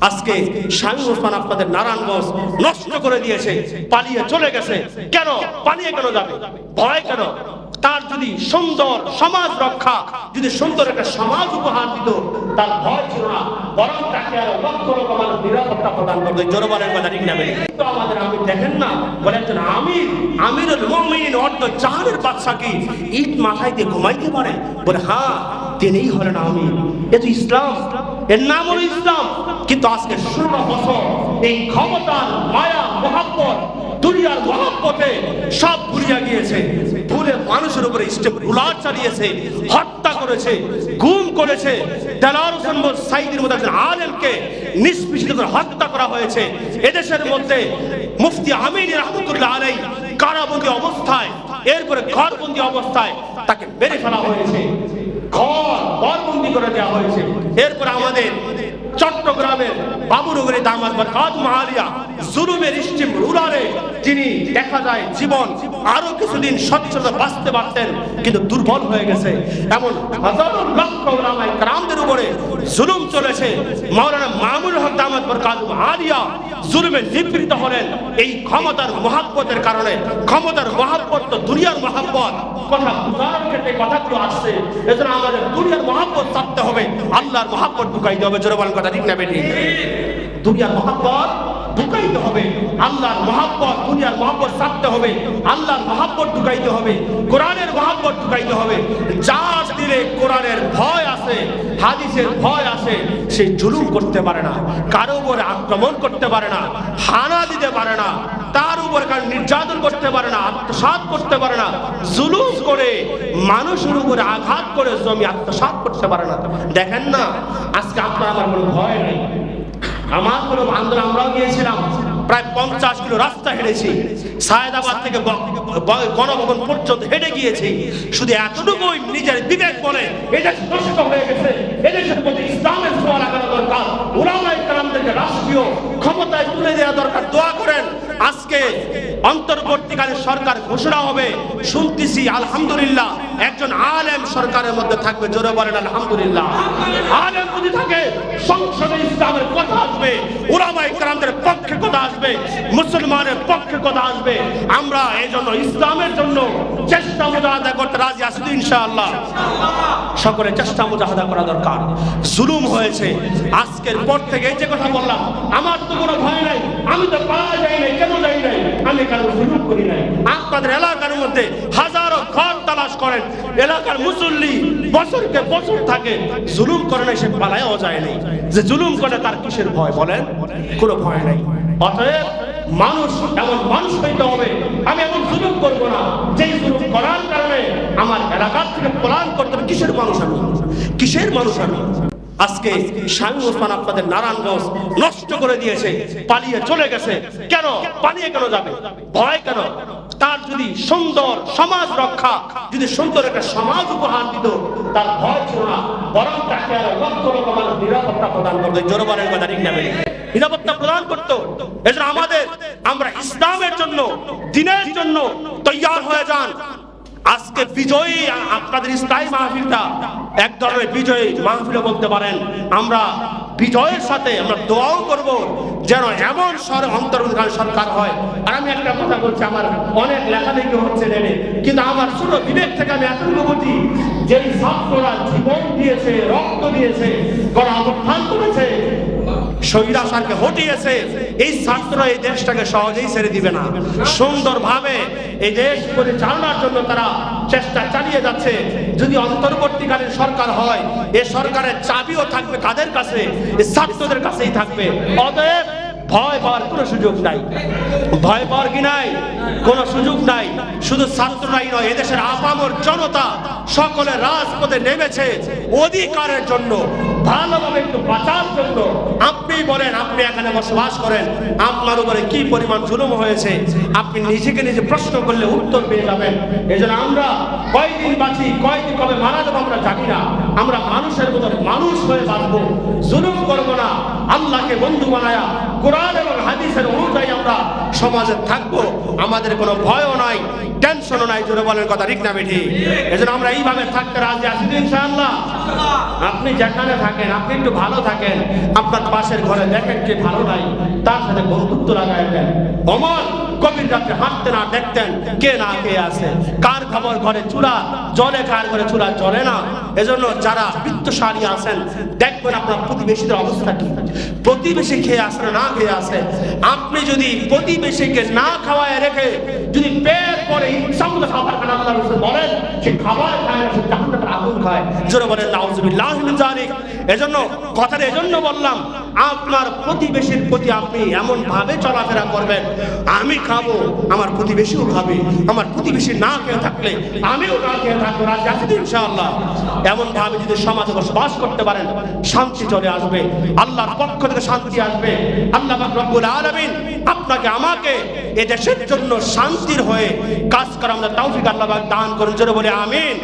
আজকে শামীম ওসমান আপনাদের নারায়ণগঞ্জ নষ্ট করে দিয়েছে, পালিয়ে চলে গেছে। কেন পালিয়ে কেন যাবে? ভয় কেন? তার যদি সুন্দর সমাজ রক্ষা, যদি সুন্দর একটা সমাজ উপহার দিত, তার ভয় ছিল না, বরং তাকে আরো লক্ষ লক্ষ মানুষ নিরাপত্তা প্রদান করবে। জোরবারের কথা ঠিক না? কিন্তু আমাদের আমির দেখেন না, বলে একজন আমিরুল মুমিনিন অর্ধ জাহানের বাদশা কি ইট মাথায় দিয়ে ঘুমাইতে পারে? বলে হ্যাঁ, তিনিই হলেন আমির। এ তো ইসলাম, এর নাম হলো ইসলাম। কিন্তু আজকে 16 বছর এই ক্ষমতার মায়া মহাব্বত, দুনিয়ার মহাব্বতে সব ভুলিয়া গিয়েছে, ভুলে মানুষের উপরে বুলাট চালিয়েছে, হত্যা করেছে, গুম করেছে। দেলাওয়ার হোসেন সাঈদীর মতো একজন আলেমকে নিষ্পেষিত করে হত্যা করা হয়েছে। এদেশের মধ্যে মুফতি আমিন রহমতুল্লাহ আলাইহি কারাবন্দী অবস্থায়, এরপরে ঘরবন্দী অবস্থায় তাকে মেরে ফেলা হয়েছে, ঘরবন্দী করে দেওয়া হয়েছে। এরপর আমাদের চট্টগ্রামের বাবুনগরী দামাত বরকাত মাহালিয়া জুলুমের স্টিম রুলারে তিনি দেখা যায় জীবন আরো কিছুদিন সচ্ছলতা বাঁচতে পারতেন, কিন্তু দুর্বল হয়ে গেছে। এমন হাজারো লক্ষ উলামায়ে কেরামদের উপরে জুলুম চলেছে। মাওলানা মামুনুল হক দামাত বরকাত মাহালিয়া জুলুমে নিপীড়িত হলেন এই ক্ষমতার মহাব্বতের কারণে। ক্ষমতার মহাব্বত তো দুনিয়ার মহাব্বত, কথা বুঝানোর ক্ষেত্রে কথাগুলো আসছে। এজন্য আমাদের দুনিয়ার মহাব্বত ছাড়তে হবে, আল্লাহর মহাব্বত ঢুকাইতে হবে। জোরে বলেন কথা ঠিক না বেটি? দুনিয়ার মহাব্বত ঢুকাইতে হবে, আল্লাহর মহাব্বত, দুনিয়ার মহাব্বত ছাড়তে হবে, আল্লাহর মহাব্বত ঢুকাইতে হবে, কোরআনের মহাব্বত ঢুকাইতে হবে। যার দিলে কোরআনের ভয় আছে, হাদিসের ভয় আছে, সে জুলুম করতে পারে না, কারো উপরে আক্রমণ করতে পারে না, হানা দিতে পারে না, তার উপর কারো নির্যাতন করতে পারে না, আত্মসাৎ করতে পারে না, জুলুম করে মানুষের উপরে আঘাত করে জমি আত্মসাৎ করতে পারে না। দেখেন না, আজকে আপনার আমার কোনো ভয় নেই। আমার কোনো আন্দোলন, আমরাও গিয়েছিলাম, প্রায় 50 কিলো রাস্তা হেঁটেছি, সায়েদাবাদ থেকে গণভবন পর্যন্ত হেঁটে গিয়েছি। শুধু এতটুকুই নিজের বিবেক বলে এদেশ নষ্ট হয়ে গেছে, এদেশের মধ্যে ইসলামের ছোঁয়া লাগানো দরকার, উলামায়ে কেরামদেরকে রাষ্ট্রীয় ক্ষমতায় তুলে দেওয়া দরকার। দোয়া করেন, আজকে অন্তর্বর্তীকালীন সরকার ঘোষণা হবে, শুনতেছি আলহামদুলিল্লাহ একজন আলেম সরকারের মধ্যে থাকবে। জোরে বলেন আলহামদুলিল্লাহ। আলেম যদি থাকে, সংসদে ইসলামের কথা আসবে, উলামায়ে কেরামদের পক্ষে কথা আসবে, মুসলমানের পক্ষে কথা আসবে। আমরা এই জন্য ইসলামের জন্য চেষ্টা মুজাহাদা করতে রাজি আছি ইনশাআল্লাহ। সকলে চেষ্টা মুজাহাদা করা দরকার। জুলুম হয়েছে, আজকের পর থেকে এই যে কথা বললাম, আমার তো কোনো ভয় নাই, আমি তো পালা যাই নাই, কেন যাই নাই, আমি কারো জুলুম করি নাই। আপনাদের এলাকার মধ্যে হাজারো ঘর তালাশ করেন, এলাকার মুসল্লি বছরকে বছর থাকে, জুলুম করে নাই, সে পালায়ও যায় নাই। যে জুলুম করে তার কিসের ভয় বলেন? কোনো ভয় নাই। অতএব মানুষ এমন মানুষ হইতে হবে, আমি এমন জুলুম করবো না যে জুলুম করার কারণে আমার এলাকার থেকে পলায়ন করতে হবে। কিসের মানুষ আমি? কিসের মানুষ আমি? আজকে শামীম ওসমান আপনাদের নারায়ণগঞ্জ নষ্ট করে দিয়েছে, পালিয়ে চলে গেছে। কেন পালিয়ে কেন যাবে? ভয় কেন? তার যদি সুন্দর সমাজ রক্ষা, যদি সুন্দর একটা সমাজ উপহার দিত, তার ভয় ছিল না, বরং তাকে আরো লক্ষ লক্ষ মানুষ নিরাপত্তা প্রদান করবে। জোরবারের কথা ঠিক না? নিরাপত্তা প্রদান করতো। এজন্য আমরা ইসলামের জন্য, দ্বীনের জন্য তৈয়ার হয়ে যান। আজকে বিজয়ী আপনাদের ইসলামী মাহফিলটা এক ধরনের বিজয়ী মাহফিল বলতে পারেন। আমরা বিজয়ের সাথে আমরা দোয়াও করব যেন এমন অন্তর্বর্তীকালীন সরকার হয়। আর আমি একটা কথা বলছি, আমার অনেক লেখালেখি হচ্ছে নেবে, কিন্তু আমার ছোট বিবেক থেকে আমি এতটুকু বুঝি, যেই ছাত্ররা জীবন দিয়েছে, রক্ত দিয়েছে, গণ অভ্যুত্থান করেছে, স্বৈরাচারকে হটিয়েছে, এই ছাত্ররা এই দেশটাকে সহজেই ছেড়ে দিবে না। সুন্দরভাবে এই দেশ পরিচালনার জন্য তারা চেষ্টা চালিয়ে যাচ্ছে। যদি অন্তর্বর্তীকালীন সরকার হয়, এই সরকারের চাবিও থাকবে কাদের কাছে? এই ছাত্রদের কাছেই থাকবে। অতএব ভয় পাওয়ার কোনো সুযোগ নাই। ভয় পাওয়ার কি নাই? কোনো সুযোগ নাই। শুধু ছাত্ররাই নয়, এদেশের আপামর জনতা সকলে রাজপথে নেমেছে অধিকারের জন্য, ভালোভাবে একটু বাঁচার জন্য। আপনি বলেন, আপনি এখানে বসবাস করেন, আপনার উপরে কি পরিমাণ জুলুম হয়েছে, আপনি নিজেকে নিজে প্রশ্ন করলে উত্তর পেয়ে যাবেন। এই জন্য আমরা কয়দিন বাঁচি, কয়দিন কবে মারা যাবো আমরা জানি না। আমরা মানুষের মতো মানুষ হয়ে বাঁচবো, জুলুম করবো না, আল্লাহকে বন্ধু বানায়া কোরআন এবং হাদিসের অনুযায়ী আমরা সমাজে থাকবো, আমাদের কোনো ভয়ও নাই, টেনশনও নাই। জোরে বলেন কথা ঠিক না বেঠি? এজন্য আমরা এইভাবে থাকতে রাজি আছি তো ইনশাআল্লাহ। আপনি যেখানে থাকেন আপনি একটু ভালো থাকেন, আপনার পাশের ঘরে দেখেন যে ভালো নাই, তার সাথে বন্ধুত্ব লাগাই দেন। অমর গভীর রাতে হাঁটতেন আর দেখতেন কে না কে আছে, কার খবর ঘরে চুলা জলে, কার ঘরে চুলা জ্বলে না। এজন্য যারা বৃত্তশালী আছেন দেখবেন আপনার প্রতিবেশীদের অবস্থা কি, প্রতিবেশী খেয়ে আসে না খেয়ে আসে। আপনি যদি প্রতিবেশীকে না খাওয়ায় রেখে যদি পেট পরে ইচ্ছামতো খাবার খান, আল্লাহ রাসূল বলেন সে খাবার খায় না, সে জাহান্নামের আগুন খায়। জোরে বলেন নাউযুবিল্লাহি মিন যালিক। এজন্য কথাটা এজন্য বললাম, আপনার প্রতিবেশীর প্রতি আপনি এমন ভাবে চলাফেরা করবেন, আমি খাবো আমার প্রতিবেশীও খাবে, আমার প্রতিবেশী না খেয়ে থাকলে আমিও না খেয়ে থাকবো, রাজি আছি তো ইনশাআল্লাহ। এমন ভাবে যদি সমাজে বসবাস করতে পারেন শান্তি চলে আসবে, আল্লাহর পক্ষ থেকে শান্তি আসবে। আল্লাহ পাক রব্বুল আলামিন আপনাকে আমাকে এ দেশের জন্য শান্তির হয়ে কাজ করার তৌফিক আল্লাহ পাক দান করুন। জোরে বলে আমিন।